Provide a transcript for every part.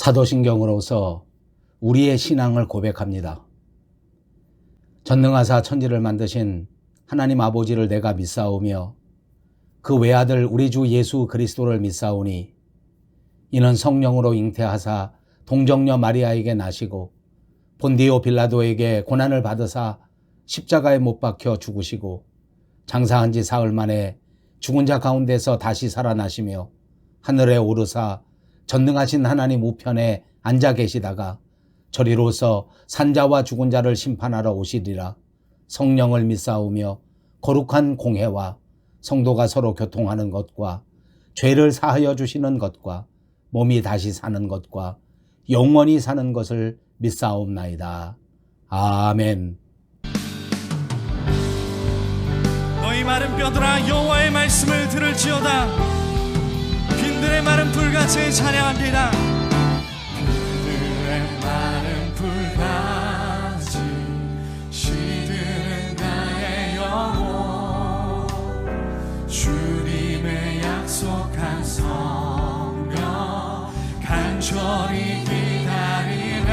사도신경으로서 우리의 신앙을 고백합니다. 전능하사 천지를 만드신 하나님 아버지를 내가 믿사오며 그 외아들 우리 주 예수 그리스도를 믿사오니 이는 성령으로 잉태하사 동정녀 마리아에게 나시고 본디오 빌라도에게 고난을 받으사 십자가에 못 박혀 죽으시고 장사한 지 사흘 만에 죽은 자 가운데서 다시 살아나시며 하늘에 오르사 전능하신 하나님 우편에 앉아 계시다가 저리로서 산자와 죽은 자를 심판하러 오시리라. 성령을 믿사오며 거룩한 공회와 성도가 서로 교통하는 것과 죄를 사하여 주시는 것과 몸이 다시 사는 것과 영원히 사는 것을 믿사옵나이다. 아멘. 너희 마른 뼈들아 여호와의 말씀을 들을지어다. 빈들의 마른 불같이 찬양하리라. 빈들의 마른 불같이 시드는 나의 영혼 주님의 약속한 성령 간절히 기다리네.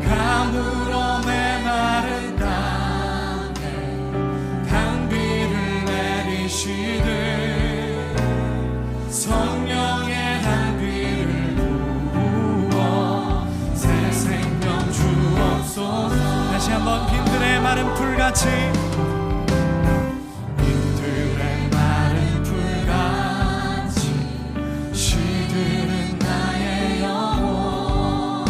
감으로 내 마른 땅에 단비를 내리시되 성령의 단비를 부어 새 생명 주옵소서. 다시 한번 빈들의 마른 풀같이 빈들의 마른 풀같이 시드는 나의 영혼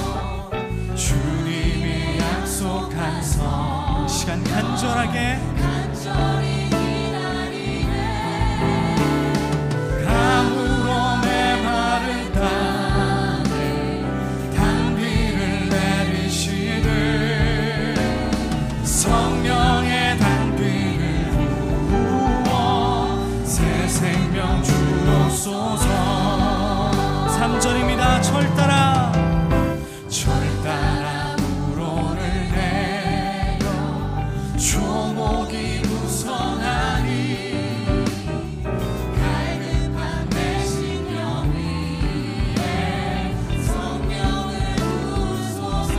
주님이 약속한 성 시간 간절하게 성령의 단비를 부어 새 생명 주옵소서. 3절입니다. 철따라 우로를 내려 조목이 무성하니 갈급한 내 심령 위에 성령을 부소서.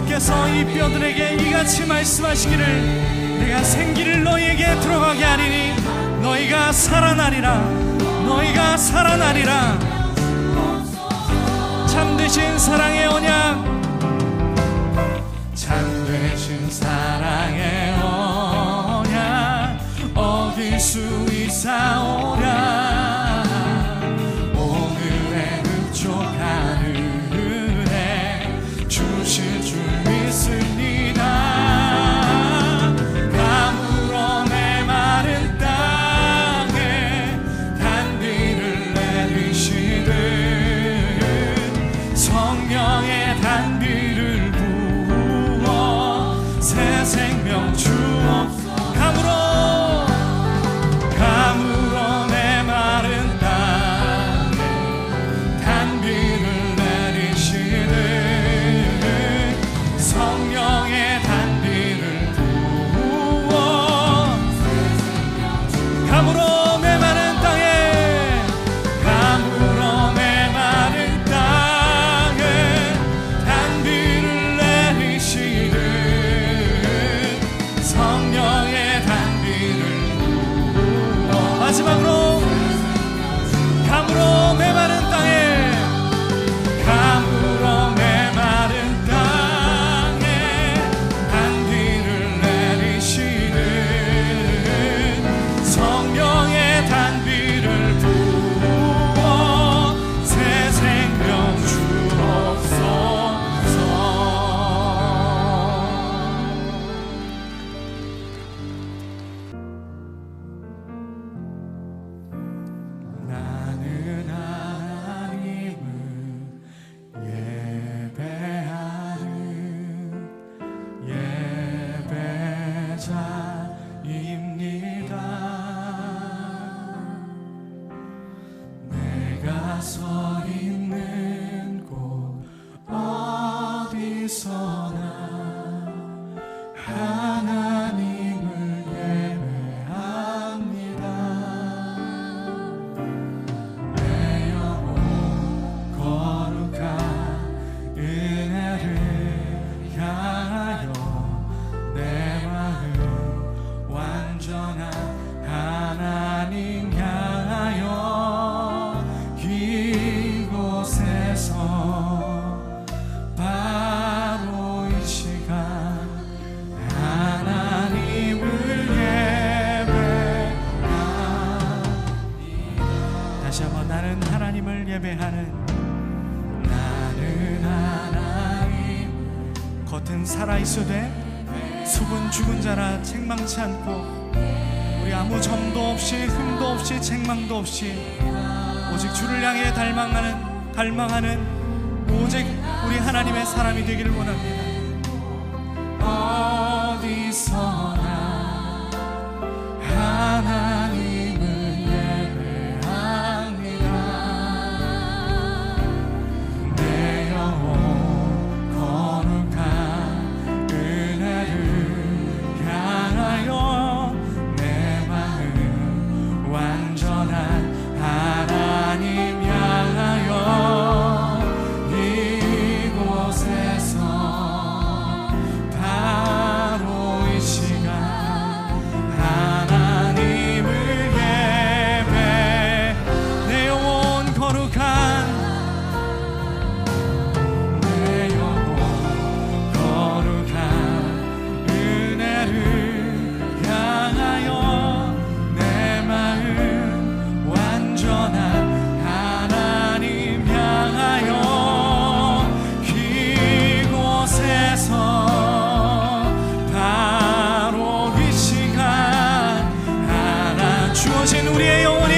께서 이 뼈들에게 이같이 말씀하시기를 내가 생기를 너희에게 들어가게 하리니 너희가 살아나리라. 너희가 살아나리라. 참되신 사랑의 언약 참되신 사랑의 언약 어길 수 있사오랴. 오늘의 흡족한 은혜 주실 줄 믿습니다. 감으로 내 마른 땅에 단비를 내리시듯 성령의 단비를 부어 예배하는 나는 하나님. 겉은 살아있어도 속은 죽은 자라 책망치 않고 우리 아무 점도 없이 흠도 없이 책망도 없이 오직 주를 향해 갈망하는 오직 우리 하나님의 사람이 되기를 원합니다. 어디서나 하나님을 예배합니다. 내 영혼 거룩한 은혜를 향하여 내 마음 완전한 하나님 향하여 이곳에서 바로 이 시간 하나님을 예배. 내 영혼 거룩한 은혜를 향하여 내 마음 완전한 하나님 향하여 이곳에서 바로 이 시간 하나 주어진 우리의 영혼이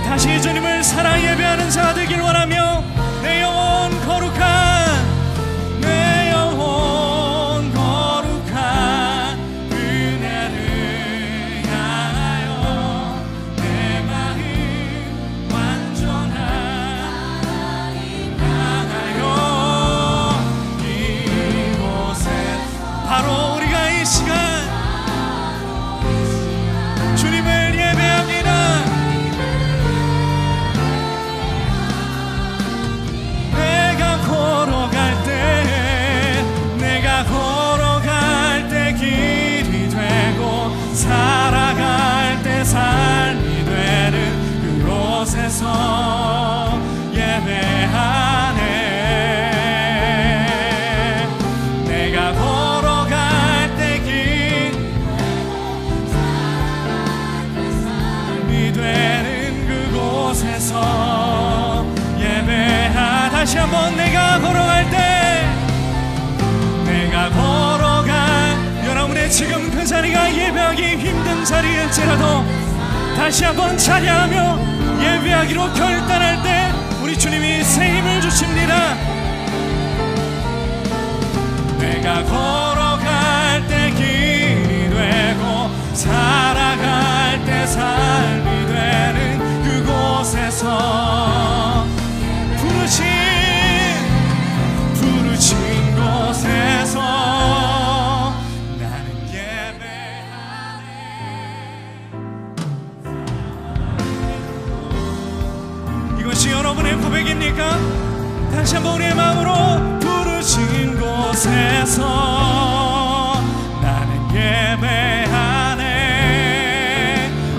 다시 주님을 사랑 예배하는 자가 되길 원하며 내 영혼 거룩한 내 영혼 거룩한 은혜를 향하여 내 마음 완전한 하나님 향하여 이곳에 바로 우리가 이 시간 주님을 예배합니다. 내가 걸어갈 때 길이 되고 살아갈 때 삶이 되는 그곳에서 예배하네. 내가 걸어갈 때 길이 되는 그곳에서 예배하. 다시 한번 내가 걸어갈 때 내가 걸어간 여러분의 지금 그 자리가 예배하기 힘든 자리일지라도 다시 한번 찬양하며 예배하기로 결단할 때 우리 주님이 새 힘을 주십니다. 내가 걸어갈 때 길이 되고 살아갈 때 삶이 되는 그곳에서 부르신 곳에서 나는 예배하네. 이것이 여러분의 고백입니까? 다시 한번 우리의 마음으로 부르신 곳에서 나는 예배하네.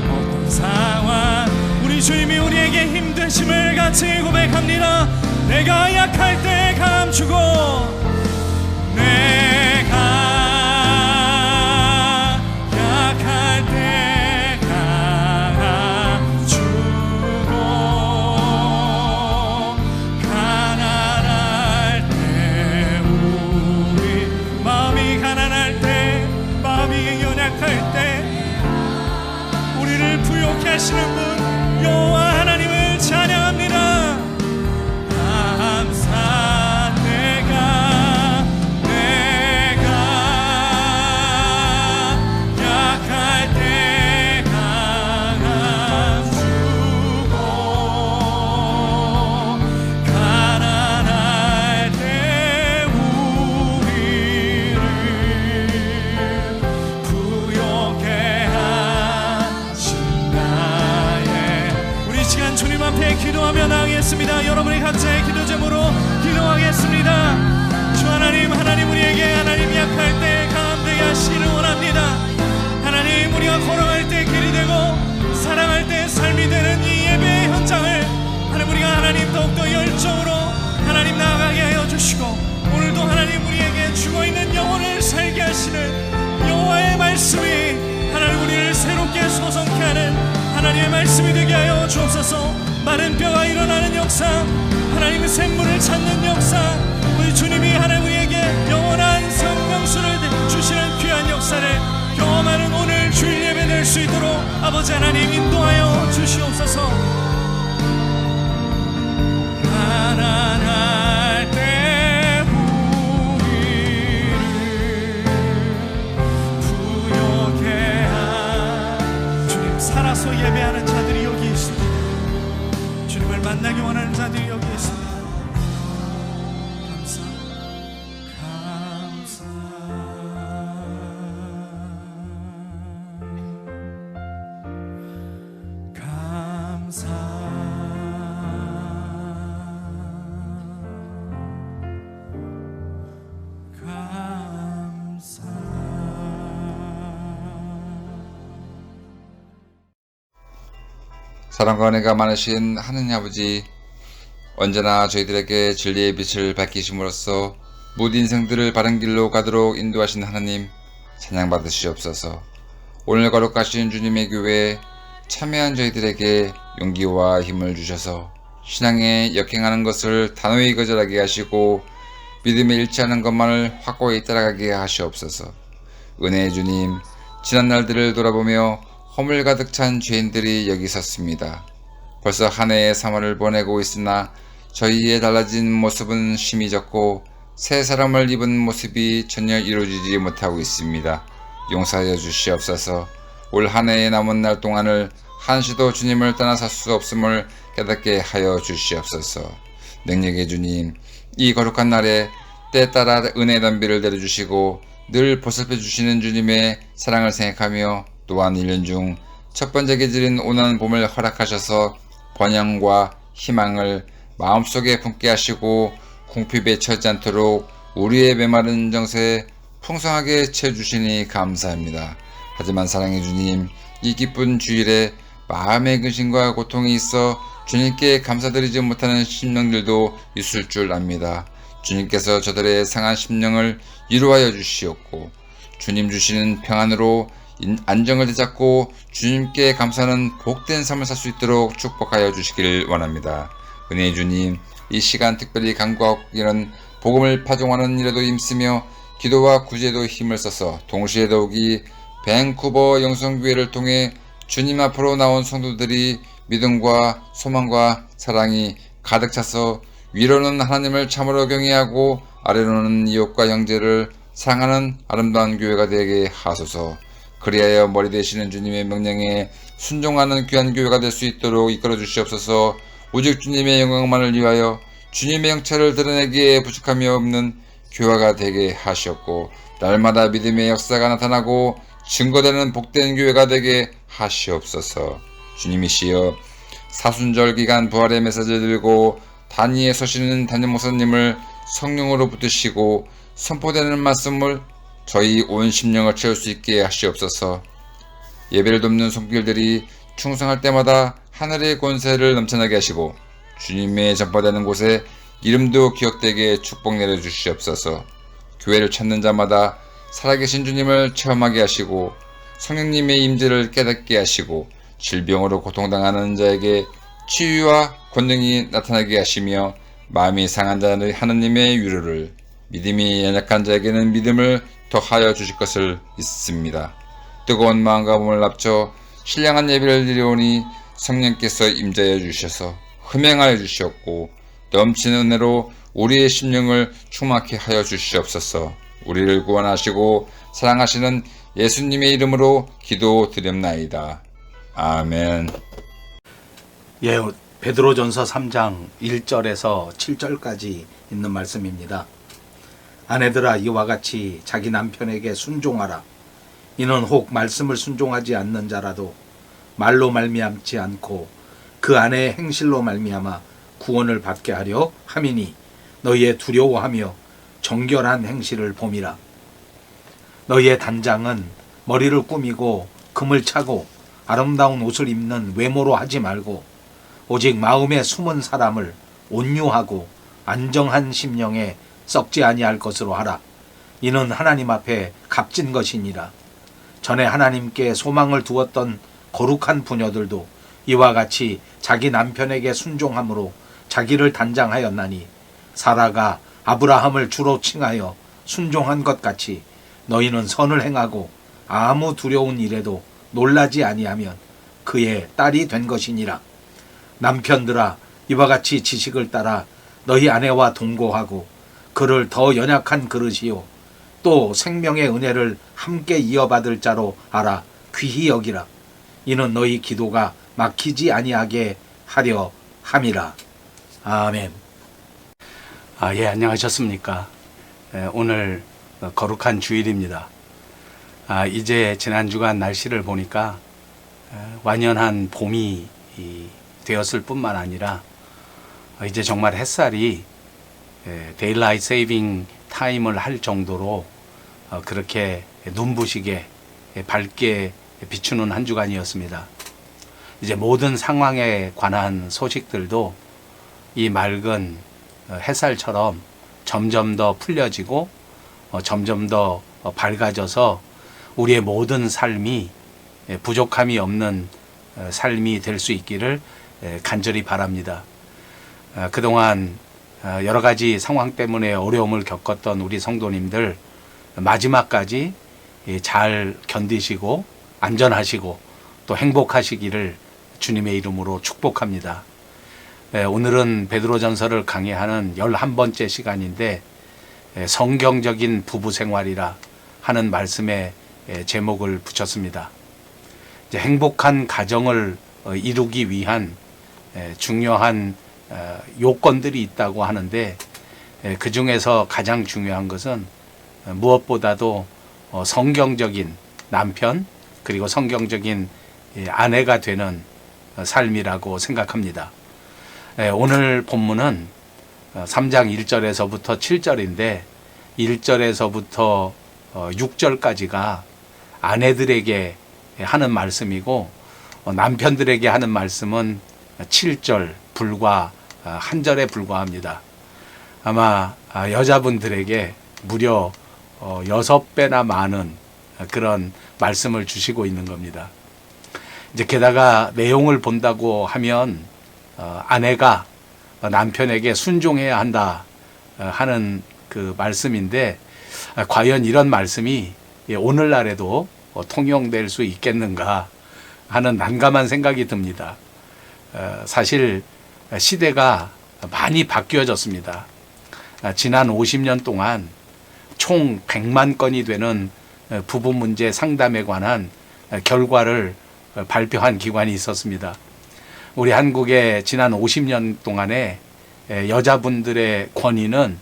어떤 상황 우리 주님이 우리에게 힘드심을 같이 고백합니다. 내가 약할 때 감추고 내가 약할 때 감추고 가난할 때 우리 마음이 가난할 때 마음이 연약할 때 우리를 부욕해 하시는 분 여호와 하나님을 찬양합니다. 기도하며 나가겠습니다. 여러분의 각자의 기도 제목으로 기도하겠습니다. 주 하나님 우리에게 하나님 약할 때 강함되게 하시기를 원합니다. 하나님 우리가 걸어갈 때 길이 되고 살아갈 때 삶이 되는 이 예배의 현장을 하나님 우리가 하나님 더욱더 열정으로 하나님 나아가게 하여 주시고 오늘도 하나님 우리에게 죽어있는 영혼을 살게 하시는 여호와의 말씀이 하나님 우리를 새롭게 소성케 하는 하나님의 말씀이 되게 하여 주옵소서. 마른 뼈가 일어나는 역사, 하나님의 샘물을 찾는 역사, 우리 주님이 하나님 우리에게 영원한 성령수를 주시는 귀한 역사를 경험하는 오늘 주일 예배 될 수 있도록 아버지 하나님 인도하여 주시옵소서. 가난할 때 우리를 부욕해 한 주님, 살아서 예배하는 자들이 여기 있습니다. 주님을 만나기 원하는 자들이 여기 있습니다. 사랑과 은혜가 많으신 하느님 아버지, 언제나 저희들에게 진리의 빛을 밝히심으로써 모든 인생들을 바른 길로 가도록 인도하신 하나님, 찬양받으시옵소서. 오늘 거룩하신 주님의 교회에 참여한 저희들에게 용기와 힘을 주셔서 신앙에 역행하는 것을 단호히 거절하게 하시고 믿음에 일치하는 것만을 확고히 따라가게 하시옵소서. 은혜의 주님, 지난 날들을 돌아보며 허물 가득 찬 죄인들이 여기 섰습니다. 벌써 한 해의 3월을 보내고 있으나 저희의 달라진 모습은 심히 적고 새 사람을 입은 모습이 전혀 이루어지지 못하고 있습니다. 용서하여 주시옵소서. 올 한 해의 남은 날 동안을 한시도 주님을 떠나 살 수 없음을 깨닫게 하여 주시옵소서. 능력의 주님, 이 거룩한 날에 때에 따라 은혜의 덤비를 내려주시고 늘 보살펴 주시는 주님의 사랑을 생각하며 또한 1년 중 첫 번째 계절인 오는 봄을 허락하셔서 번영과 희망을 마음속에 품게 하시고 궁핍에 처하지 않도록 우리의 메마른 정세에 풍성하게 채워주시니 감사합니다. 하지만 사랑의 주님, 이 기쁜 주일에 마음의 근심과 고통이 있어 주님께 감사드리지 못하는 심령들도 있을 줄 압니다. 주님께서 저들의 상한 심령을 위로하여 주시옵고 주님 주시는 평안으로 안정을 되찾고 주님께 감사하는 복된 삶을 살 수 있도록 축복하여 주시길 원합니다. 은혜의 주님, 이 시간 특별히 간구하기는 복음을 파종하는 일에도 힘쓰며 기도와 구제에도 힘을 써서 동시에 더욱이 밴쿠버 영성교회를 통해 주님 앞으로 나온 성도들이 믿음과 소망과 사랑이 가득 차서 위로는 하나님을 참으로 경외하고 아래로는 이웃과 형제를 사랑하는 아름다운 교회가 되게 하소서. 그리하여 머리 되시는 주님의 명령에 순종하는 귀한 교회가 될 수 있도록 이끌어 주시옵소서. 오직 주님의 영광만을 위하여 주님의 형체를 드러내기에 부족함이 없는 교회가 되게 하시옵고 날마다 믿음의 역사가 나타나고 증거되는 복된 교회가 되게 하시옵소서. 주님이시여, 사순절 기간 부활의 메시지를 들고 단위에 서시는 담임 목사님을 성령으로 붙드시고 선포되는 말씀을 저희 온 심령을 채울 수 있게 하시옵소서. 예배를 돕는 손길들이 충성할 때마다 하늘의 권세를 넘쳐나게 하시고 주님의 전파되는 곳에 이름도 기억되게 축복 내려주시옵소서. 교회를 찾는 자마다 살아계신 주님을 체험하게 하시고 성령님의 임재를 깨닫게 하시고 질병으로 고통당하는 자에게 치유와 권능이 나타나게 하시며 마음이 상한 자는 하느님의 위로를, 믿음이 연약한 자에게는 믿음을 더하여 주실 것을 믿습니다. 뜨거운 마음과 몸을 합쳐 신령한 예배를 드리오니 성령께서 임재하여 주셔서 흠행하여 주시옵고 넘치는 은혜로 우리의 심령을 충만케 하여 주시옵소서. 우리를 구원하시고 사랑하시는 예수님의 이름으로 기도드렸나이다. 아멘. 예, 베드로전서 3장 1절에서 7절까지 있는 말씀입니다. 아내들아, 이와 같이 자기 남편에게 순종하라. 이는 혹 말씀을 순종하지 않는 자라도 말로 말미암지 않고 그 아내의 행실로 말미암아 구원을 받게 하려 함이니 너희의 두려워하며 정결한 행실을 봄이라. 너희의 단장은 머리를 꾸미고 금을 차고 아름다운 옷을 입는 외모로 하지 말고 오직 마음에 숨은 사람을 온유하고 안정한 심령에 썩지 아니할 것으로 하라. 이는 하나님 앞에 값진 것이니라. 전에 하나님께 소망을 두었던 거룩한 부녀들도 이와 같이 자기 남편에게 순종함으로 자기를 단장하였나니 사라가 아브라함을 주로 칭하여 순종한 것 같이 너희는 선을 행하고 아무 두려운 일에도 놀라지 아니하면 그의 딸이 된 것이니라. 남편들아, 이와 같이 지식을 따라 너희 아내와 동거하고 그를 더 연약한 그릇이요 또 생명의 은혜를 함께 이어받을 자로 알아 귀히 여기라. 이는 너희 기도가 막히지 아니하게 하려 함이라. 아멘. 예, 안녕하셨습니까? 오늘 거룩한 주일입니다. 이제 지난 주간 날씨를 보니까 완연한 봄이 되었을 뿐만 아니라 이제 정말 햇살이 데일라이트 세이빙 타임을 할 정도로 그렇게 눈부시게 밝게 비추는 한 주간이었습니다. 이제 모든 상황에 관한 소식들도 이 맑은 햇살처럼 점점 더 풀려지고 점점 더 밝아져서 우리의 모든 삶이 부족함이 없는 삶이 될 수 있기를 간절히 바랍니다. 그동안 여러 가지 상황 때문에 어려움을 겪었던 우리 성도님들 마지막까지 잘 견디시고 안전하시고 또 행복하시기를 주님의 이름으로 축복합니다. 오늘은 베드로전서를 강의하는 11번째 시간인데 성경적인 부부 생활이라 하는 말씀에 제목을 붙였습니다. 이제 행복한 가정을 이루기 위한 중요한 요건들이 있다고 하는데 그 중에서 가장 중요한 것은 무엇보다도 성경적인 남편 그리고 성경적인 아내가 되는 삶이라고 생각합니다. 오늘 본문은 3장 1절에서부터 7절인데 1절에서부터 6절까지가 아내들에게 하는 말씀이고 남편들에게 하는 말씀은 7절 불과 한 절에 불과합니다. 아마 여자분들에게 무려 6배나 많은 그런 말씀을 주시고 있는 겁니다. 이제 게다가 내용을 본다고 하면 아내가 남편에게 순종해야 한다 하는 그 말씀인데 과연 이런 말씀이 오늘날에도 통용될 수 있겠는가 하는 난감한 생각이 듭니다. 사실 시대가 많이 바뀌어졌습니다. 지난 50년 동안 총 100만 건이 되는 부부 문제 상담에 관한 결과를 발표한 기관이 있었습니다. 우리 한국의 지난 50년 동안에 여자분들의 권위는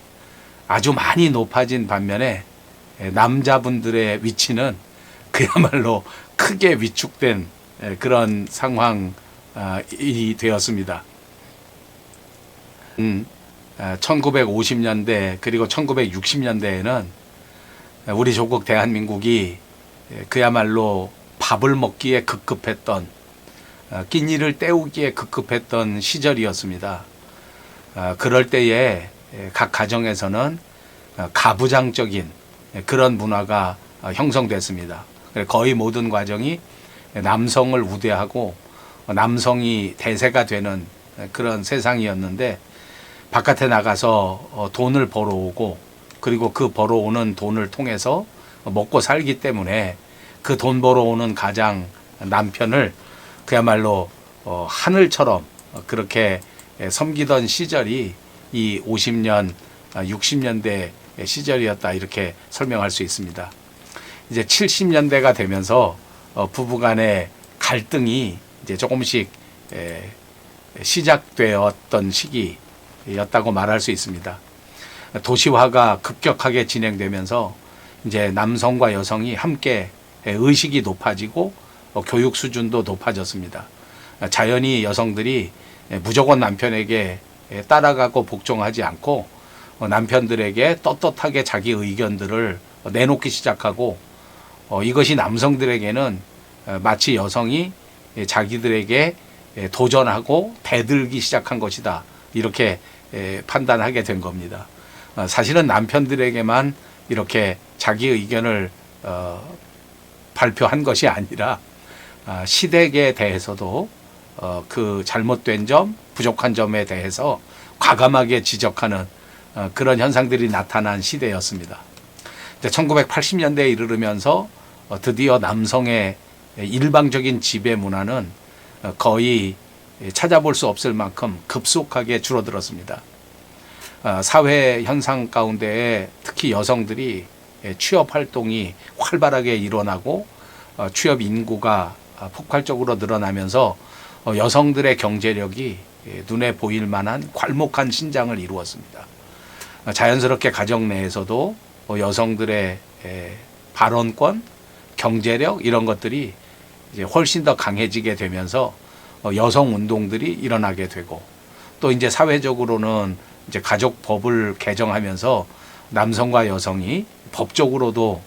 아주 많이 높아진 반면에 남자분들의 위치는 그야말로 크게 위축된 그런 상황이 되었습니다. 1950년대 그리고 1960년대에는 우리 조국 대한민국이 그야말로 밥을 먹기에 급급했던 끼니를 때우기에 급급했던 시절이었습니다. 그럴 때에 각 가정에서는 가부장적인 그런 문화가 형성됐습니다. 거의 모든 과정이 남성을 우대하고 남성이 대세가 되는 그런 세상이었는데 바깥에 나가서 돈을 벌어오고 그리고 그 벌어오는 돈을 통해서 먹고 살기 때문에 그 돈 벌어오는 가장 남편을 그야말로 하늘처럼 그렇게 섬기던 시절이 이 50년, 60년대 시절이었다 이렇게 설명할 수 있습니다. 이제 70년대가 되면서 부부간의 갈등이 이제 조금씩 시작되었던 시기였다고 말할 수 있습니다. 도시화가 급격하게 진행되면서 이제 남성과 여성이 함께 의식이 높아지고 교육 수준도 높아졌습니다. 자연히 여성들이 무조건 남편에게 따라가고 복종하지 않고 남편들에게 떳떳하게 자기 의견들을 내놓기 시작하고 이것이 남성들에게는 마치 여성이 자기들에게 도전하고 대들기 시작한 것이다 이렇게 판단하게 된 겁니다. 사실은 남편들에게만 이렇게 자기 의견을 발표한 것이 아니라 시댁에 대해서도 그 잘못된 점, 부족한 점에 대해서 과감하게 지적하는 그런 현상들이 나타난 시대였습니다. 1980년대에 이르면서 드디어 남성의 일방적인 지배 문화는 거의 찾아볼 수 없을 만큼 급속하게 줄어들었습니다. 사회 현상 가운데 특히 여성들이 취업 활동이 활발하게 일어나고 취업 인구가 폭발적으로 늘어나면서 여성들의 경제력이 눈에 보일 만한 괄목한 신장을 이루었습니다. 자연스럽게 가정 내에서도 여성들의 발언권, 경제력 이런 것들이 이제 훨씬 더 강해지게 되면서 여성 운동들이 일어나게 되고 또 이제 사회적으로는 이제 가족법을 개정하면서 남성과 여성이 법적으로도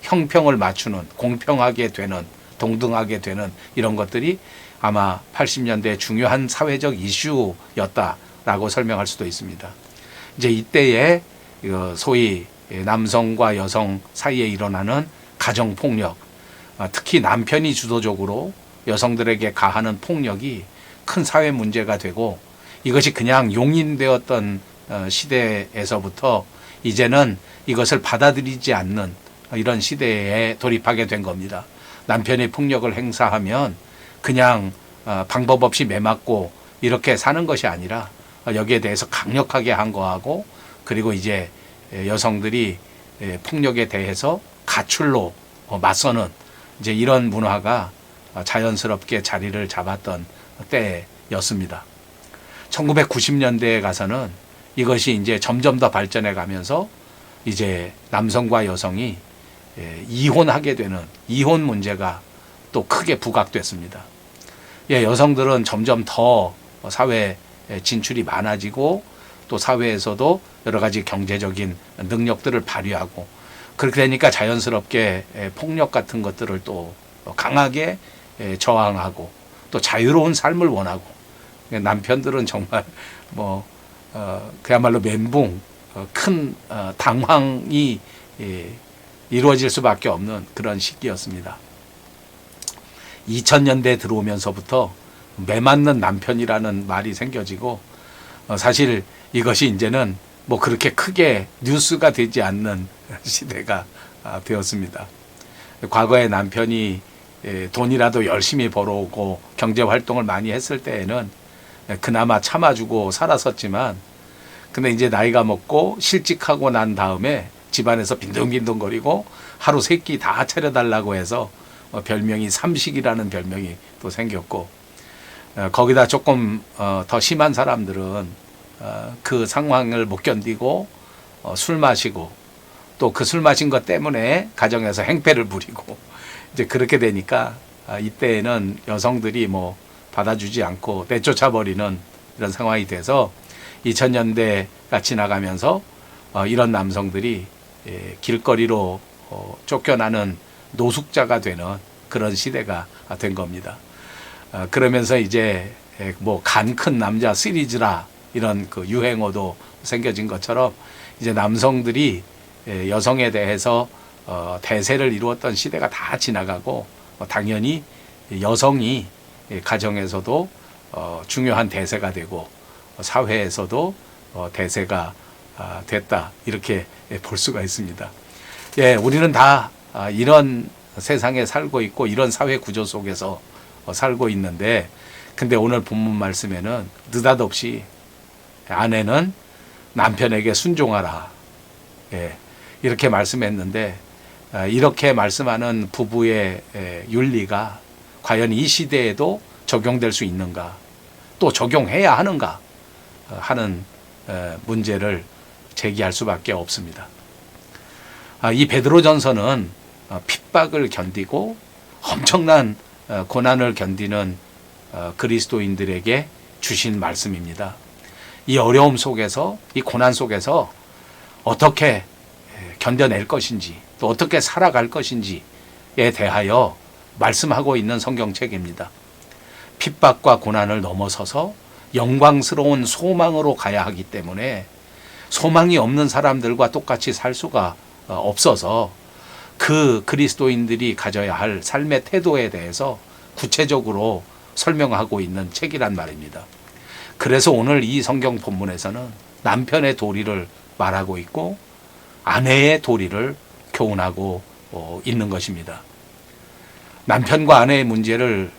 형평을 맞추는 공평하게 되는 동등하게 되는 이런 것들이 아마 80년대 중요한 사회적 이슈였다라고 설명할 수도 있습니다. 이제 이때에 소위 남성과 여성 사이에 일어나는 가정폭력, 특히 남편이 주도적으로 여성들에게 가하는 폭력이 큰 사회 문제가 되고 이것이 그냥 용인되었던 시대에서부터 이제는 이것을 받아들이지 않는 이런 시대에 돌입하게 된 겁니다. 남편이 폭력을 행사하면 그냥 방법 없이 매맞고 이렇게 사는 것이 아니라 여기에 대해서 강력하게 항거하고 그리고 이제 여성들이 폭력에 대해서 가출로 맞서는 이제 이런 문화가 자연스럽게 자리를 잡았던 때였습니다. 1990년대에 가서는 이것이 이제 점점 더 발전해 가면서 이제 남성과 여성이 이혼하게 되는 이혼 문제가 또 크게 부각됐습니다. 여성들은 점점 더 사회 진출이 많아지고 또 사회에서도 여러 가지 경제적인 능력들을 발휘하고 그렇게 되니까 자연스럽게 폭력 같은 것들을 또 강하게 저항하고 또 자유로운 삶을 원하고 남편들은 정말 그야말로 멘붕 큰 당황이 이루어질 수밖에 없는 그런 시기였습니다. 2000년대 들어오면서부터 매맞는 남편이라는 말이 생겨지고 사실 이것이 이제는 뭐 그렇게 크게 뉴스가 되지 않는 시대가 되었습니다. 과거에 남편이 돈이라도 열심히 벌어오고 경제 활동을 많이 했을 때에는 그나마 참아주고 살았었지만 근데 이제 나이가 먹고 실직하고 난 다음에 집안에서 빈둥빈둥거리고 하루 세 끼 다 차려달라고 해서 별명이 삼식이라는 별명이 또 생겼고 거기다 조금 더 심한 사람들은 그 상황을 못 견디고 술 마시고 또 그 술 마신 것 때문에 가정에서 행패를 부리고 이제 그렇게 되니까 이때에는 여성들이 뭐 받아주지 않고 내쫓아 버리는 이런 상황이 돼서 2000년대가 지나가면서 이런 남성들이 길거리로 쫓겨나는 노숙자가 되는 그런 시대가 된 겁니다. 그러면서 이제 뭐 간 큰 남자 시리즈라 이런 그 유행어도 생겨진 것처럼 이제 남성들이 여성에 대해서 대세를 이루었던 시대가 다 지나가고 당연히 여성이 가정에서도 중요한 대세가 되고 사회에서도 대세가 됐다 이렇게 볼 수가 있습니다. 우리는 다 이런 세상에 살고 있고 이런 사회 구조 속에서 살고 있는데 근데 오늘 본문 말씀에는 느닷없이 아내는 남편에게 순종하라 이렇게 말씀했는데 이렇게 말씀하는 부부의 윤리가 과연 이 시대에도 적용될 수 있는가 또 적용해야 하는가 하는 문제를 제기할 수밖에 없습니다. 이 베드로전서는 핍박을 견디고 엄청난 고난을 견디는 그리스도인들에게 주신 말씀입니다. 이 어려움 속에서 이 고난 속에서 어떻게 견뎌낼 것인지 또 어떻게 살아갈 것인지에 대하여 말씀하고 있는 성경책입니다. 핍박과 고난을 넘어서서 영광스러운 소망으로 가야 하기 때문에 소망이 없는 사람들과 똑같이 살 수가 없어서 그 그리스도인들이 가져야 할 삶의 태도에 대해서 구체적으로 설명하고 있는 책이란 말입니다. 그래서 오늘 이 성경 본문에서는 남편의 도리를 말하고 있고 아내의 도리를 교훈하고 있는 것입니다. 남편과 아내의 문제를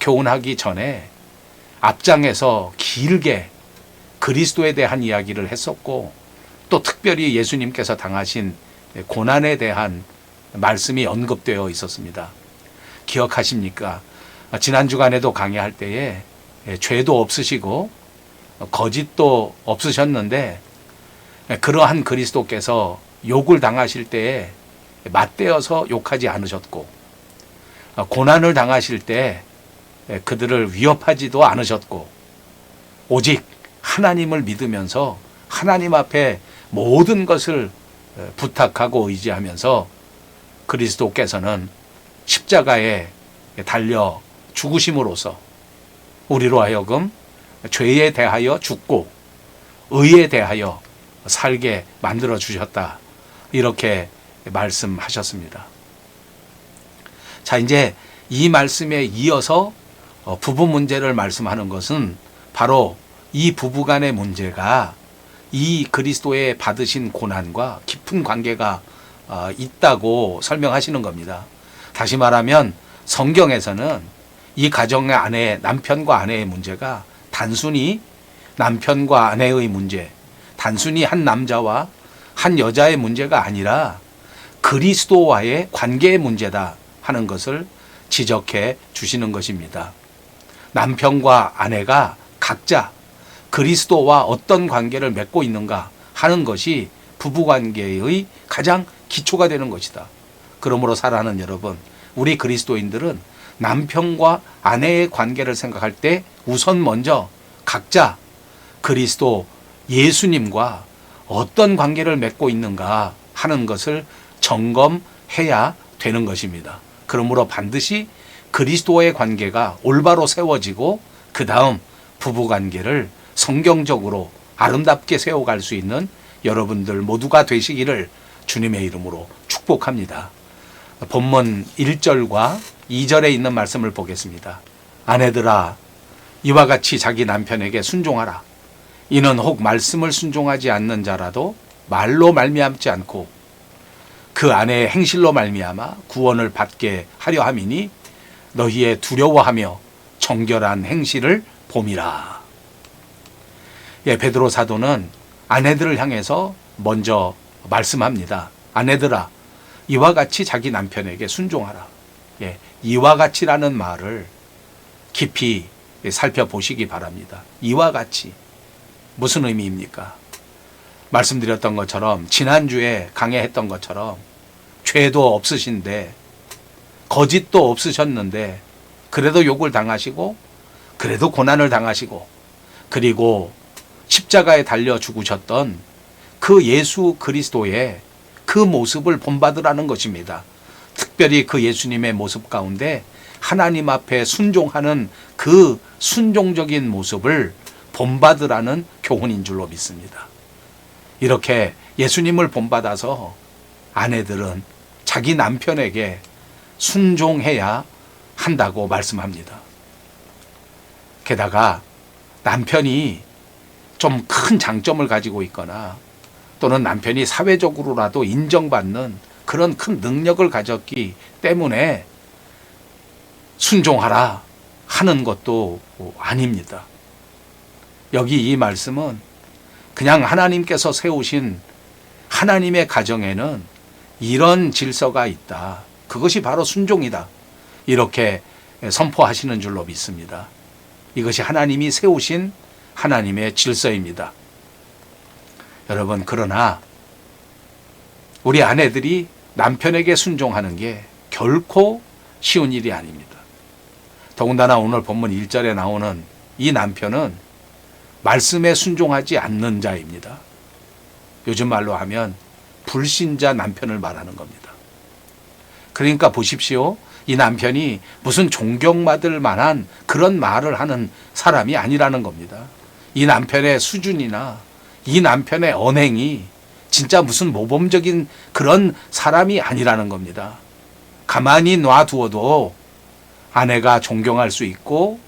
교훈하기 전에 앞장에서 길게 그리스도에 대한 이야기를 했었고 또 특별히 예수님께서 당하신 고난에 대한 말씀이 언급되어 있었습니다. 기억하십니까? 지난 주간에도 강의할 때에 죄도 없으시고 거짓도 없으셨는데 그러한 그리스도께서 욕을 당하실 때에 맞대어서 욕하지 않으셨고 고난을 당하실 때 그들을 위협하지도 않으셨고 오직 하나님을 믿으면서 하나님 앞에 모든 것을 부탁하고 의지하면서 그리스도께서는 십자가에 달려 죽으심으로써 우리로 하여금 죄에 대하여 죽고 의에 대하여 살게 만들어 주셨다. 이렇게 말씀하셨습니다. 자, 이제 이 말씀에 이어서 부부 문제를 말씀하는 것은 바로 이 부부 간의 문제가 이 그리스도의 받으신 고난과 깊은 관계가 있다고 설명하시는 겁니다. 다시 말하면 성경에서는 이 가정의 아내, 남편과 아내의 문제가 단순히 남편과 아내의 문제, 단순히 한 남자와 한 여자의 문제가 아니라 그리스도와의 관계의 문제다 하는 것을 지적해 주시는 것입니다. 남편과 아내가 각자 그리스도와 어떤 관계를 맺고 있는가 하는 것이 부부관계의 가장 기초가 되는 것이다. 그러므로 사랑하는 여러분, 우리 그리스도인들은 남편과 아내의 관계를 생각할 때 우선 먼저 각자 그리스도 예수님과 어떤 관계를 맺고 있는가 하는 것을 점검해야 되는 것입니다. 그러므로 반드시 그리스도의 관계가 올바로 세워지고 그 다음 부부관계를 성경적으로 아름답게 세워갈 수 있는 여러분들 모두가 되시기를 주님의 이름으로 축복합니다. 본문 1절과 2절에 있는 말씀을 보겠습니다. 아내들아, 이와 같이 자기 남편에게 순종하라. 이는 혹 말씀을 순종하지 않는 자라도 말로 말미암지 않고 그 아내의 행실로 말미암아 구원을 받게 하려 함이니 너희의 두려워하며 정결한 행실을 봄이라. 베드로 사도는 아내들을 향해서 먼저 말씀합니다. 아내들아, 이와 같이 자기 남편에게 순종하라. 이와 같이라는 말을 깊이 살펴보시기 바랍니다. 이와 같이 무슨 의미입니까? 말씀드렸던 것처럼 지난주에 강의했던 것처럼 죄도 없으신데 거짓도 없으셨는데 그래도 욕을 당하시고 그래도 고난을 당하시고 그리고 십자가에 달려 죽으셨던 그 예수 그리스도의 그 모습을 본받으라는 것입니다. 특별히 그 예수님의 모습 가운데 하나님 앞에 순종하는 그 순종적인 모습을 본받으라는 교훈인 줄로 믿습니다. 이렇게 예수님을 본받아서 아내들은 자기 남편에게 순종해야 한다고 말씀합니다. 게다가 남편이 좀 큰 장점을 가지고 있거나 또는 남편이 사회적으로라도 인정받는 그런 큰 능력을 가졌기 때문에 순종하라 하는 것도 아닙니다. 여기 이 말씀은 그냥 하나님께서 세우신 하나님의 가정에는 이런 질서가 있다. 그것이 바로 순종이다. 이렇게 선포하시는 줄로 믿습니다. 이것이 하나님이 세우신 하나님의 질서입니다. 여러분, 그러나 우리 아내들이 남편에게 순종하는 게 결코 쉬운 일이 아닙니다. 더군다나 오늘 본문 1절에 나오는 이 남편은 말씀에 순종하지 않는 자입니다. 요즘 말로 하면 불신자 남편을 말하는 겁니다. 그러니까 보십시오. 이 남편이 무슨 존경받을 만한 그런 말을 하는 사람이 아니라는 겁니다. 이 남편의 수준이나 이 남편의 언행이 진짜 무슨 모범적인 그런 사람이 아니라는 겁니다. 가만히 놔두어도 아내가 존경할 수 있고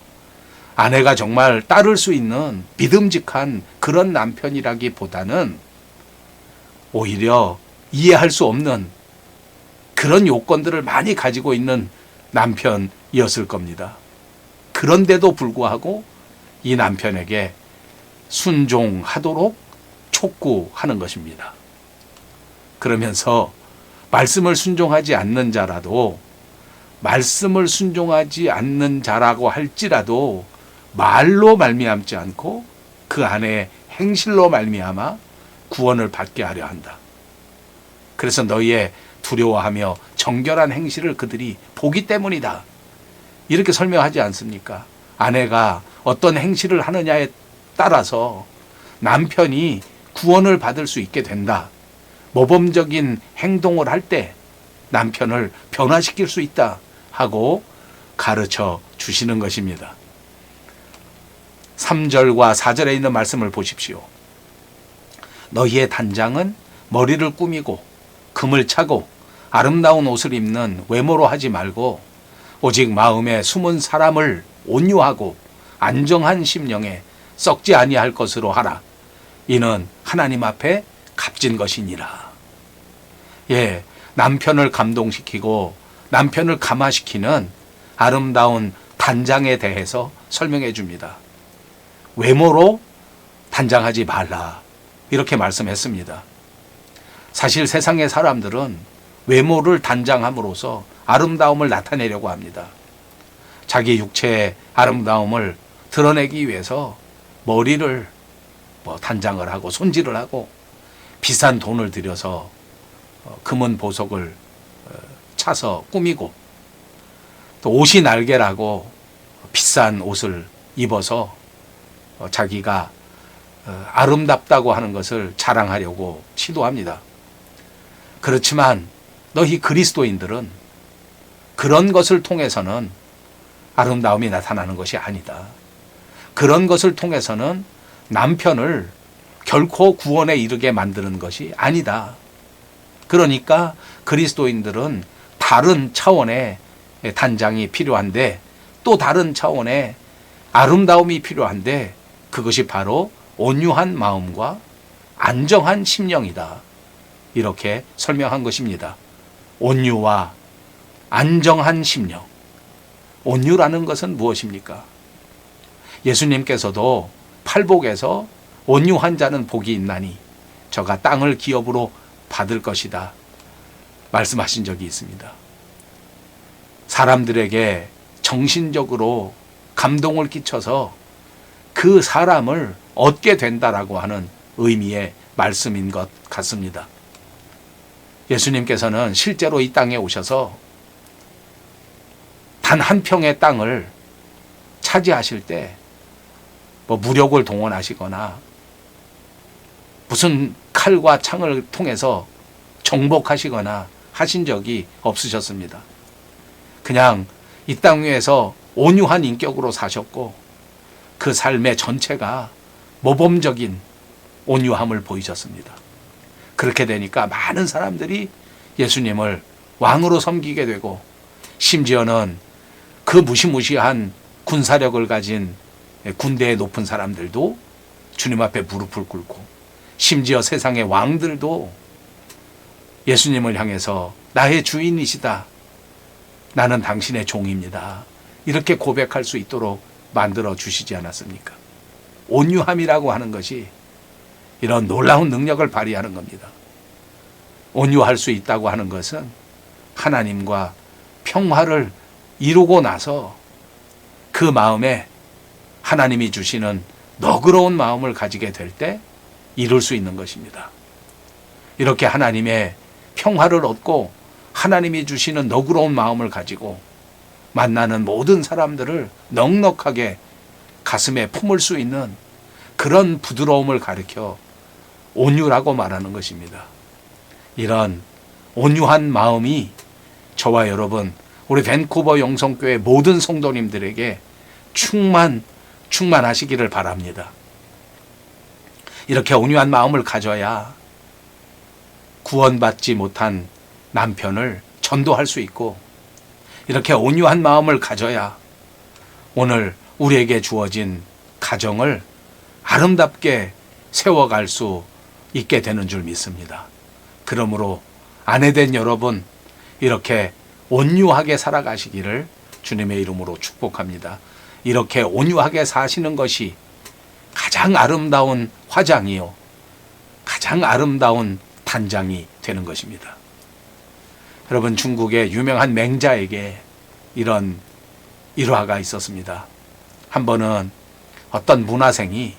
아내가 정말 따를 수 있는 믿음직한 그런 남편이라기보다는 오히려 이해할 수 없는 그런 요건들을 많이 가지고 있는 남편이었을 겁니다. 그런데도 불구하고 이 남편에게 순종하도록 촉구하는 것입니다. 그러면서 말씀을 순종하지 않는 자라도, 말씀을 순종하지 않는 자라고 할지라도 말로 말미암지 않고 그 안에 행실로 말미암아 구원을 받게 하려 한다. 그래서 너희의 두려워하며 정결한 행실을 그들이 보기 때문이다. 이렇게 설명하지 않습니까? 아내가 어떤 행실을 하느냐에 따라서 남편이 구원을 받을 수 있게 된다. 모범적인 행동을 할 때 남편을 변화시킬 수 있다 하고 가르쳐 주시는 것입니다. 3절과 4절에 있는 말씀을 보십시오. 너희의 단장은 머리를 꾸미고 금을 차고 아름다운 옷을 입는 외모로 하지 말고 오직 마음에 숨은 사람을 온유하고 안정한 심령에 썩지 아니할 것으로 하라. 이는 하나님 앞에 값진 것이니라. 예, 남편을 감동시키고 남편을 감화시키는 아름다운 단장에 대해서 설명해 줍니다. 외모로 단장하지 말라. 이렇게 말씀했습니다. 사실 세상의 사람들은 외모를 단장함으로써 아름다움을 나타내려고 합니다. 자기 육체의 아름다움을 드러내기 위해서 머리를 단장을 하고 손질을 하고 비싼 돈을 들여서 금은 보석을 차서 꾸미고 또 옷이 날개라고 비싼 옷을 입어서 자기가 아름답다고 하는 것을 자랑하려고 시도합니다. 그렇지만 너희 그리스도인들은 그런 것을 통해서는 아름다움이 나타나는 것이 아니다. 그런 것을 통해서는 남편을 결코 구원에 이르게 만드는 것이 아니다. 그러니까 그리스도인들은 다른 차원의 단장이 필요한데, 또 다른 차원의 아름다움이 필요한데, 그것이 바로 온유한 마음과 안정한 심령이다. 이렇게 설명한 것입니다. 온유와 안정한 심령. 온유라는 것은 무엇입니까? 예수님께서도 팔복에서 온유한 자는 복이 있나니 저가 땅을 기업으로 받을 것이다 말씀하신 적이 있습니다. 사람들에게 정신적으로 감동을 끼쳐서 그 사람을 얻게 된다라고 하는 의미의 말씀인 것 같습니다. 예수님께서는 실제로 이 땅에 오셔서 단 한 평의 땅을 차지하실 때 무력을 동원하시거나 무슨 칼과 창을 통해서 정복하시거나 하신 적이 없으셨습니다. 그냥 이 땅 위에서 온유한 인격으로 사셨고 그 삶의 전체가 모범적인 온유함을 보이셨습니다. 그렇게 되니까 많은 사람들이 예수님을 왕으로 섬기게 되고, 심지어는 그 무시무시한 군사력을 가진 군대의 높은 사람들도 주님 앞에 무릎을 꿇고, 심지어 세상의 왕들도 예수님을 향해서 나의 주인이시다, 나는 당신의 종입니다, 이렇게 고백할 수 있도록 만들어 주시지 않았습니까? 온유함이라고 하는 것이 이런 놀라운 능력을 발휘하는 겁니다. 온유할 수 있다고 하는 것은 하나님과 평화를 이루고 나서 그 마음에 하나님이 주시는 너그러운 마음을 가지게 될 때 이룰 수 있는 것입니다. 이렇게 하나님의 평화를 얻고 하나님이 주시는 너그러운 마음을 가지고 만나는 모든 사람들을 넉넉하게 가슴에 품을 수 있는 그런 부드러움을 가리켜 온유라고 말하는 것입니다. 이런 온유한 마음이 저와 여러분, 우리 밴쿠버 영성교회 모든 성도님들에게 충만하시기를 바랍니다. 이렇게 온유한 마음을 가져야 구원받지 못한 남편을 전도할 수 있고, 이렇게 온유한 마음을 가져야 오늘 우리에게 주어진 가정을 아름답게 세워갈 수 있게 되는 줄 믿습니다. 그러므로 아내된 여러분, 이렇게 온유하게 살아가시기를 주님의 이름으로 축복합니다. 이렇게 온유하게 사시는 것이 가장 아름다운 화장이요, 가장 아름다운 단장이 되는 것입니다. 여러분, 중국의 유명한 맹자에게 이런 일화가 있었습니다. 한 번은 어떤 문화생이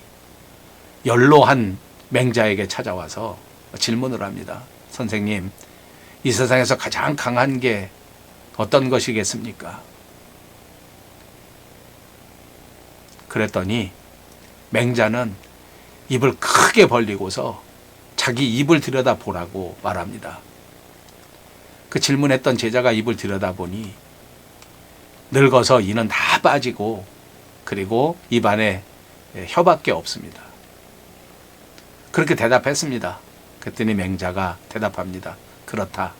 연로한 맹자에게 찾아와서 질문을 합니다. 선생님, 이 세상에서 가장 강한 게 어떤 것이겠습니까? 그랬더니 맹자는 입을 크게 벌리고서 자기 입을 들여다보라고 말합니다. 그 질문했던 제자가 입을 들여다보니 늙어서 이는 다 빠지고 그리고 입 안에 혀밖에 없습니다. 그렇게 대답했습니다. 그랬더니 맹자가 대답합니다. 그렇다.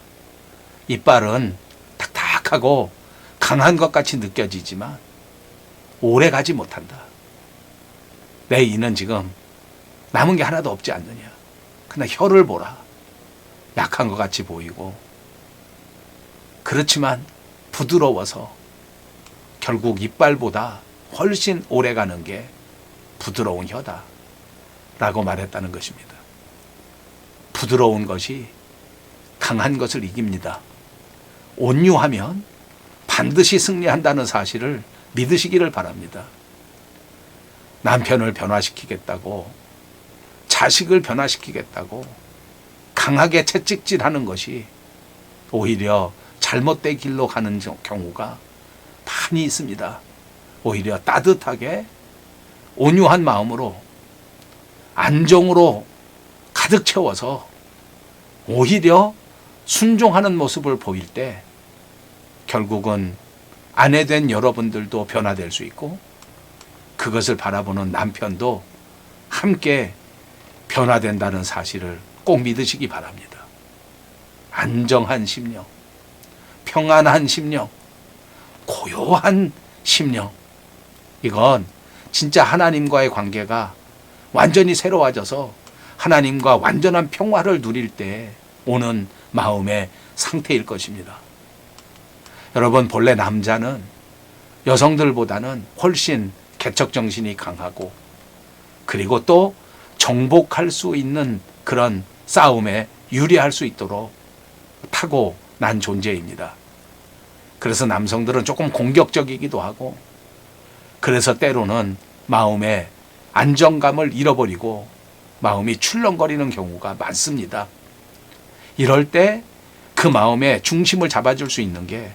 이빨은 탁탁하고 강한 것 같이 느껴지지만 오래 가지 못한다. 내 이는 지금 남은 게 하나도 없지 않느냐. 그러나 혀를 보라. 약한 것 같이 보이고 그렇지만 부드러워서 결국 이빨보다 훨씬 오래 가는 게 부드러운 혀다 라고 말했다는 것입니다. 부드러운 것이 강한 것을 이깁니다. 온유하면 반드시 승리한다는 사실을 믿으시기를 바랍니다. 남편을 변화시키겠다고, 자식을 변화시키겠다고 강하게 채찍질하는 것이 오히려 잘못된 길로 가는 경우가 많이 있습니다. 오히려 따뜻하게 온유한 마음으로 안정으로 가득 채워서 오히려 순종하는 모습을 보일 때 결국은 아내된 여러분들도 변화될 수 있고 그것을 바라보는 남편도 함께 변화된다는 사실을 꼭 믿으시기 바랍니다. 안정한 심령, 평안한 심령, 고요한 심령, 이건 진짜 하나님과의 관계가 완전히 새로워져서 하나님과 완전한 평화를 누릴 때 오는 마음의 상태일 것입니다. 여러분, 본래 남자는 여성들보다는 훨씬 개척정신이 강하고 그리고 또 정복할 수 있는 그런 싸움에 유리할 수 있도록 타고난 존재입니다. 그래서 남성들은 조금 공격적이기도 하고 그래서 때로는 마음의 안정감을 잃어버리고 마음이 출렁거리는 경우가 많습니다. 이럴 때 그 마음의 중심을 잡아줄 수 있는 게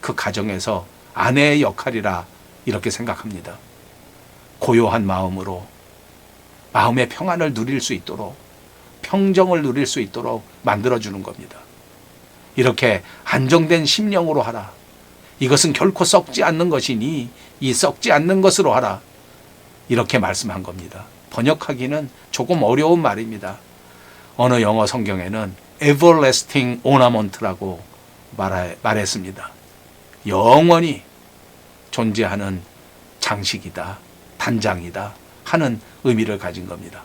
그 가정에서 아내의 역할이라 이렇게 생각합니다. 고요한 마음으로 마음의 평안을 누릴 수 있도록, 평정을 누릴 수 있도록 만들어주는 겁니다. 이렇게 안정된 심령으로 하라. 이것은 결코 썩지 않는 것이니 이 썩지 않는 것으로 하라. 이렇게 말씀한 겁니다. 번역하기는 조금 어려운 말입니다. 어느 영어 성경에는 everlasting ornament라고 말했습니다. 영원히 존재하는 장식이다, 단장이다 하는 의미를 가진 겁니다.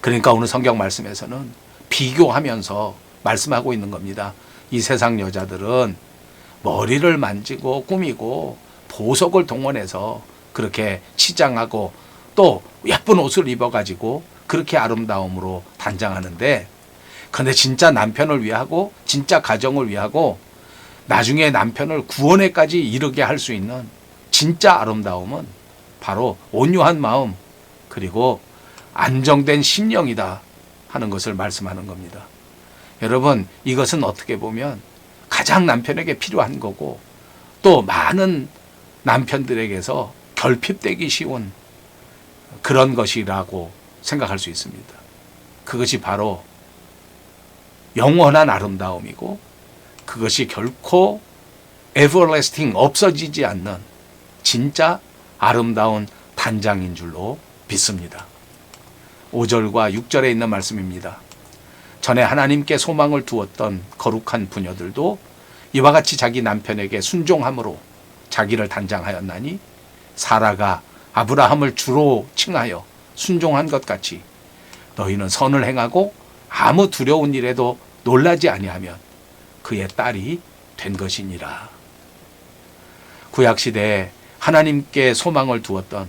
그러니까 오늘 성경 말씀에서는 비교하면서 말씀하고 있는 겁니다. 이 세상 여자들은 머리를 만지고 꾸미고 보석을 동원해서 그렇게 치장하고 또 예쁜 옷을 입어가지고 그렇게 아름다움으로 단장하는데, 그런데 진짜 남편을 위하고 진짜 가정을 위하고 나중에 남편을 구원에까지 이르게 할 수 있는 진짜 아름다움은 바로 온유한 마음 그리고 안정된 심령이다 하는 것을 말씀하는 겁니다. 여러분, 이것은 어떻게 보면 가장 남편에게 필요한 거고 또 많은 남편들에게서 결핍되기 쉬운 그런 것이라고 생각할 수 있습니다. 그것이 바로 영원한 아름다움이고 그것이 결코 everlasting, 없어지지 않는 진짜 아름다운 단장인 줄로 믿습니다. 5절과 6절에 있는 말씀입니다. 전에 하나님께 소망을 두었던 거룩한 부녀들도 이와 같이 자기 남편에게 순종함으로 자기를 단장하였나니 사라가 아브라함을 주로 칭하여 순종한 것 같이 너희는 선을 행하고 아무 두려운 일에도 놀라지 아니하면 그의 딸이 된 것이니라. 구약시대에 하나님께 소망을 두었던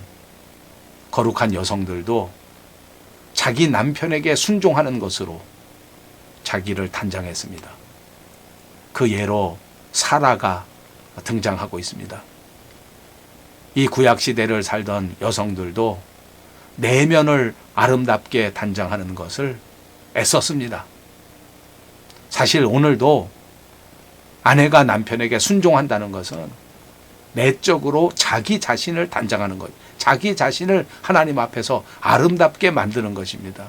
거룩한 여성들도 자기 남편에게 순종하는 것으로 자기를 단장했습니다. 그 예로 사라가 등장하고 있습니다. 이 구약시대를 살던 여성들도 내면을 아름답게 단장하는 것을 애썼습니다. 사실 오늘도 아내가 남편에게 순종한다는 것은 내적으로 자기 자신을 단장하는 것, 자기 자신을 하나님 앞에서 아름답게 만드는 것입니다.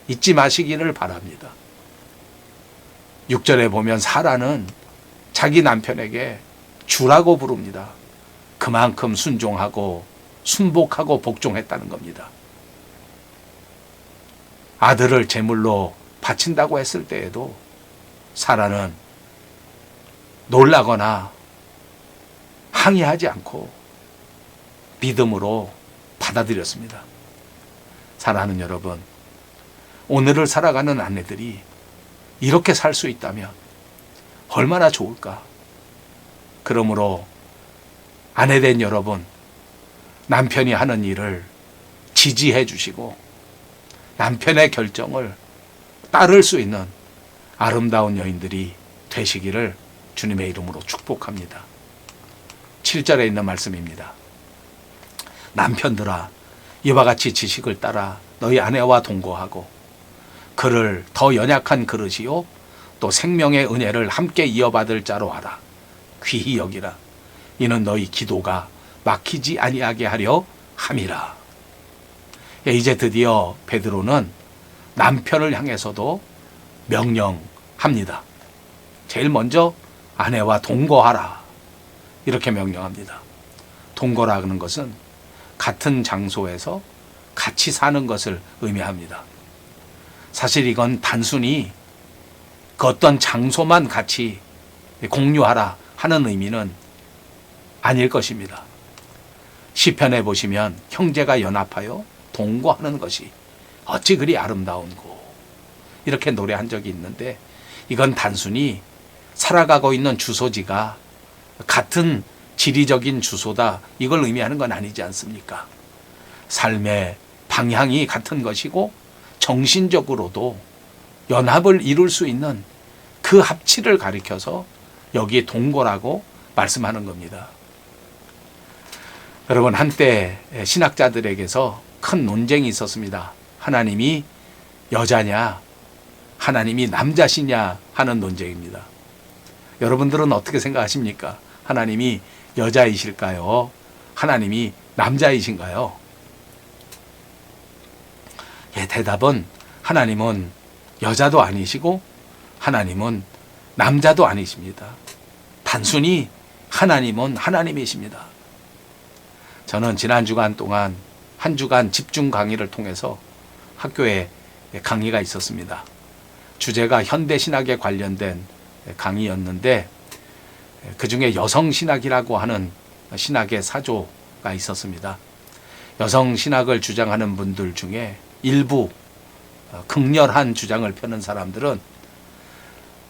잊지 마시기를 바랍니다. 6절에 보면 사라는 자기 남편에게 주라고 부릅니다. 그만큼 순종하고 순복하고 복종했다는 겁니다. 아들을 제물로 바친다고 했을 때에도 사라는 놀라거나 항의하지 않고 믿음으로 받아들였습니다. 사랑하는 여러분, 오늘을 살아가는 아내들이 이렇게 살 수 있다면 얼마나 좋을까? 그러므로 아내된 여러분, 남편이 하는 일을 지지해 주시고 남편의 결정을 따를 수 있는 아름다운 여인들이 되시기를 주님의 이름으로 축복합니다. 7절에 있는 말씀입니다. 남편들아, 이와 같이 지식을 따라 너희 아내와 동거하고 그를 더 연약한 그릇이요 또 생명의 은혜를 함께 이어받을 자로 하라. 귀히 여기라. 이는 너희 기도가 막히지 아니하게 하려 함이라. 이제 드디어 베드로는 남편을 향해서도 명령합니다. 제일 먼저 아내와 동거하라. 이렇게 명령합니다. 동거라는 것은 같은 장소에서 같이 사는 것을 의미합니다. 사실 이건 단순히 그 어떤 장소만 같이 공유하라 하는 의미는 아닐 것입니다. 시편에 보시면 형제가 연합하여 동거하는 것이 어찌 그리 아름다운고 이렇게 노래한 적이 있는데 이건 단순히 살아가고 있는 주소지가 같은 지리적인 주소다 이걸 의미하는 건 아니지 않습니까? 삶의 방향이 같은 것이고 정신적으로도 연합을 이룰 수 있는 그 합치를 가리켜서 여기에 동거라고 말씀하는 겁니다. 여러분, 한때 신학자들에게서 큰 논쟁이 있었습니다. 하나님이 여자냐 하나님이 남자시냐 하는 논쟁입니다. 여러분들은 어떻게 생각하십니까? 하나님이 여자이실까요? 하나님이 남자이신가요? 대답은 하나님은 여자도 아니시고 하나님은 남자도 아니십니다. 단순히 하나님은 하나님이십니다. 저는 지난 주간 동안 한 주간 집중 강의를 통해서 학교에 강의가 있었습니다. 주제가 현대신학에 관련된 강의였는데 그중에 여성신학이라고 하는 신학의 사조가 있었습니다. 여성신학을 주장하는 분들 중에 일부 극렬한 주장을 펴는 사람들은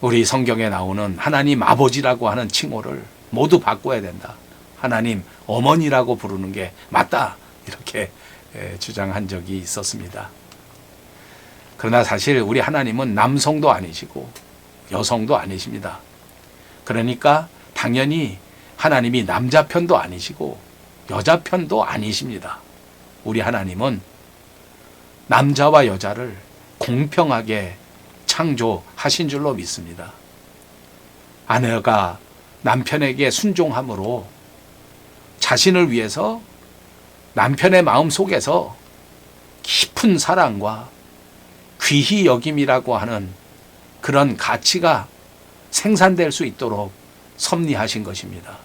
우리 성경에 나오는 하나님 아버지라고 하는 칭호를 모두 바꿔야 된다. 하나님 어머니라고 부르는 게 맞다. 이렇게 주장한 적이 있었습니다. 그러나 사실 우리 하나님은 남성도 아니시고 여성도 아니십니다. 그러니까 당연히 하나님이 남자 편도 아니시고 여자 편도 아니십니다. 우리 하나님은 남자와 여자를 공평하게 창조하신 줄로 믿습니다. 아내가 남편에게 순종함으로 자신을 위해서 남편의 마음 속에서 깊은 사랑과 귀히 여김이라고 하는 그런 가치가 생산될 수 있도록 섭리하신 것입니다.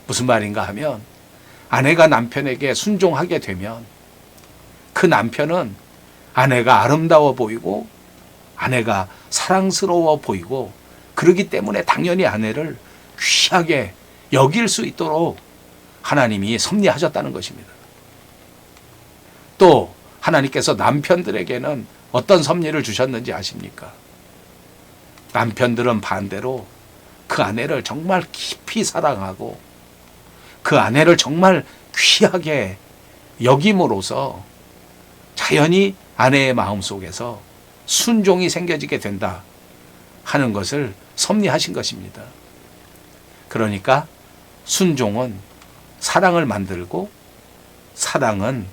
무슨 말인가 하면 아내가 남편에게 순종하게 되면 그 남편은 아내가 아름다워 보이고 아내가 사랑스러워 보이고 그러기 때문에 당연히 아내를 귀하게 여길 수 있도록 하나님이 섭리하셨다는 것입니다. 또 하나님께서 남편들에게는 어떤 섭리를 주셨는지 아십니까? 남편들은 반대로 그 아내를 정말 깊이 사랑하고 그 아내를 정말 귀하게 여김으로써 자연히 아내의 마음속에서 순종이 생겨지게 된다 하는 것을 섭리하신 것입니다. 그러니까 순종은 사랑을 만들고 사랑은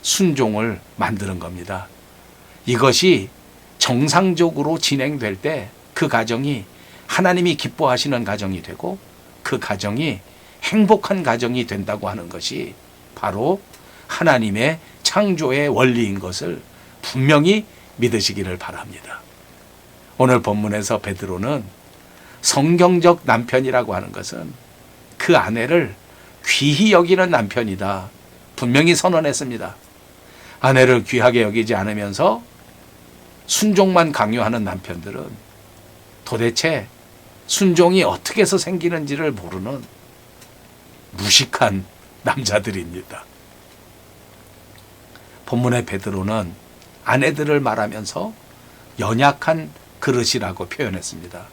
순종을 만드는 겁니다. 이것이 정상적으로 진행될 때 그 가정이 하나님이 기뻐하시는 가정이 되고 그 가정이 행복한 가정이 된다고 하는 것이 바로 하나님의 창조의 원리인 것을 분명히 믿으시기를 바랍니다. 오늘 본문에서 베드로는 성경적 남편이라고 하는 것은 그 아내를 귀히 여기는 남편이다 분명히 선언했습니다. 아내를 귀하게 여기지 않으면서 순종만 강요하는 남편들은 도대체 순종이 어떻게 해서 생기는지를 모르는 무식한 남자들입니다. 본문의 베드로는 아내들을 말하면서 연약한 그릇이라고 표현했습니다.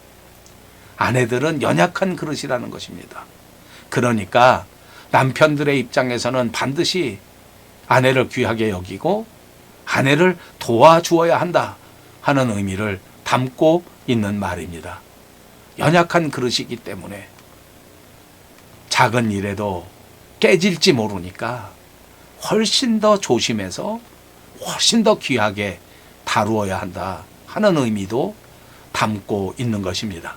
아내들은 연약한 그릇이라는 것입니다. 그러니까 남편들의 입장에서는 반드시 아내를 귀하게 여기고 아내를 도와주어야 한다 하는 의미를 담고 있는 말입니다. 연약한 그릇이기 때문에 작은 일에도 깨질지 모르니까 훨씬 더 조심해서 훨씬 더 귀하게 다루어야 한다 하는 의미도 담고 있는 것입니다.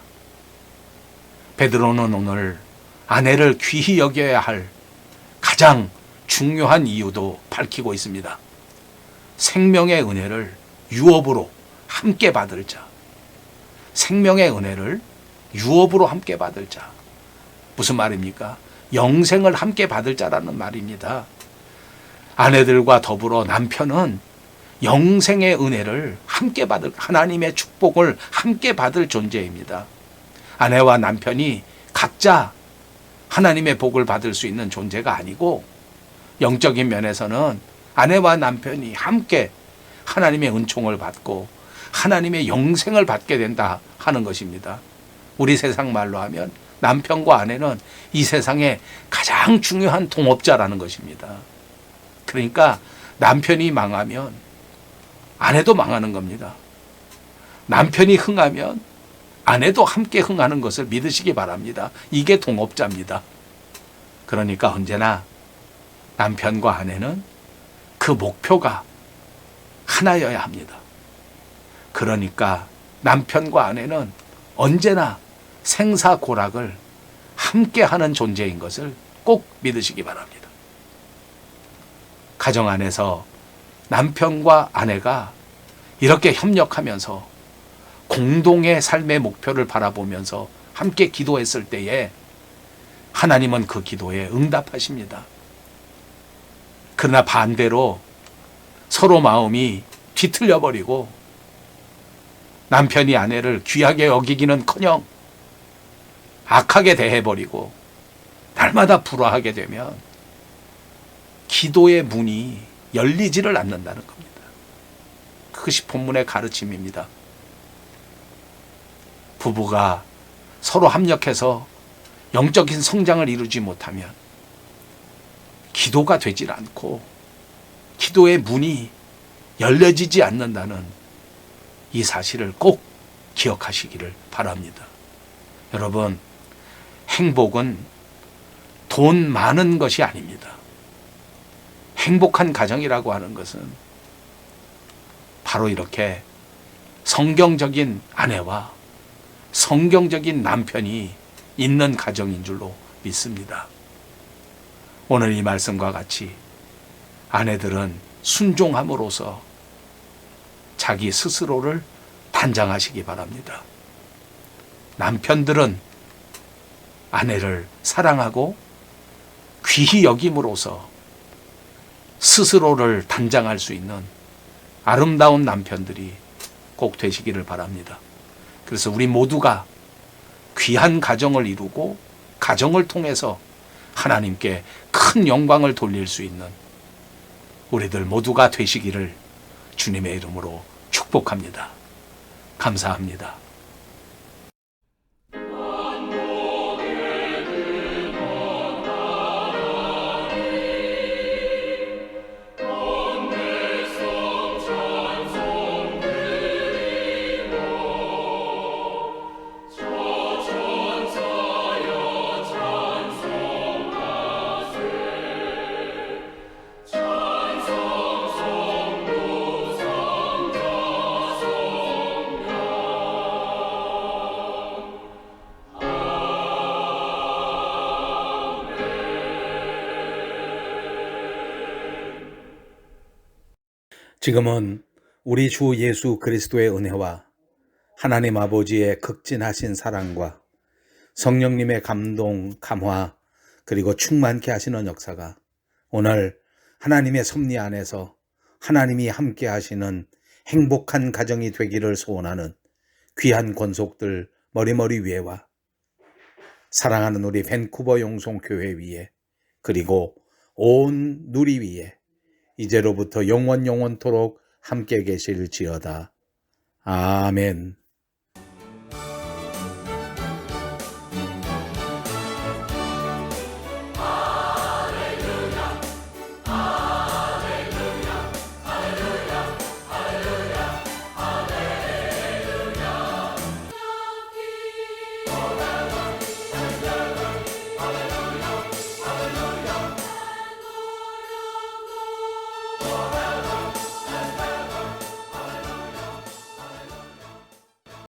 베드로는 오늘 아내를 귀히 여겨야 할 가장 중요한 이유도 밝히고 있습니다. 생명의 은혜를 유업으로 함께 받을 자. 생명의 은혜를 유업으로 함께 받을 자. 무슨 말입니까? 영생을 함께 받을 자라는 말입니다. 아내들과 더불어 남편은 영생의 은혜를 함께 받을, 하나님의 축복을 함께 받을 존재입니다. 아내와 남편이 각자 하나님의 복을 받을 수 있는 존재가 아니고 영적인 면에서는 아내와 남편이 함께 하나님의 은총을 받고 하나님의 영생을 받게 된다 하는 것입니다. 우리 세상 말로 하면 남편과 아내는 이 세상의 가장 중요한 동업자라는 것입니다. 그러니까 남편이 망하면 아내도 망하는 겁니다. 남편이 흥하면 아내도 함께 흥하는 것을 믿으시기 바랍니다. 이게 동업자입니다. 그러니까 언제나 남편과 아내는 그 목표가 하나여야 합니다. 그러니까 남편과 아내는 언제나 생사고락을 함께하는 존재인 것을 꼭 믿으시기 바랍니다. 가정 안에서 남편과 아내가 이렇게 협력하면서 공동의 삶의 목표를 바라보면서 함께 기도했을 때에 하나님은 그 기도에 응답하십니다. 그러나 반대로 서로 마음이 뒤틀려 버리고 남편이 아내를 귀하게 여기기는커녕 악하게 대해버리고 날마다 불화하게 되면 기도의 문이 열리지를 않는다는 겁니다. 그것이 본문의 가르침입니다. 부부가 서로 합력해서 영적인 성장을 이루지 못하면 기도가 되질 않고 기도의 문이 열려지지 않는다는 이 사실을 꼭 기억하시기를 바랍니다. 여러분, 행복은 돈 많은 것이 아닙니다. 행복한 가정이라고 하는 것은 바로 이렇게 성경적인 아내와 성경적인 남편이 있는 가정인 줄로 믿습니다. 오늘 이 말씀과 같이 아내들은 순종함으로써 자기 스스로를 단장하시기 바랍니다. 남편들은 아내를 사랑하고 귀히 여김으로써 스스로를 단장할 수 있는 아름다운 남편들이 꼭 되시기를 바랍니다. 그래서 우리 모두가 귀한 가정을 이루고 가정을 통해서 하나님께 큰 영광을 돌릴 수 있는 우리들 모두가 되시기를 주님의 이름으로 축복합니다. 감사합니다. 지금은 우리 주 예수 그리스도의 은혜와 하나님 아버지의 극진하신 사랑과 성령님의 감동, 감화, 그리고 충만케 하시는 역사가 오늘 하나님의 섭리 안에서 하나님이 함께 하시는 행복한 가정이 되기를 소원하는 귀한 권속들 머리머리 위에와 사랑하는 우리 밴쿠버 용송교회 위에 그리고 온 누리 위에 이제로부터 영원토록 함께 계실지어다. 아멘.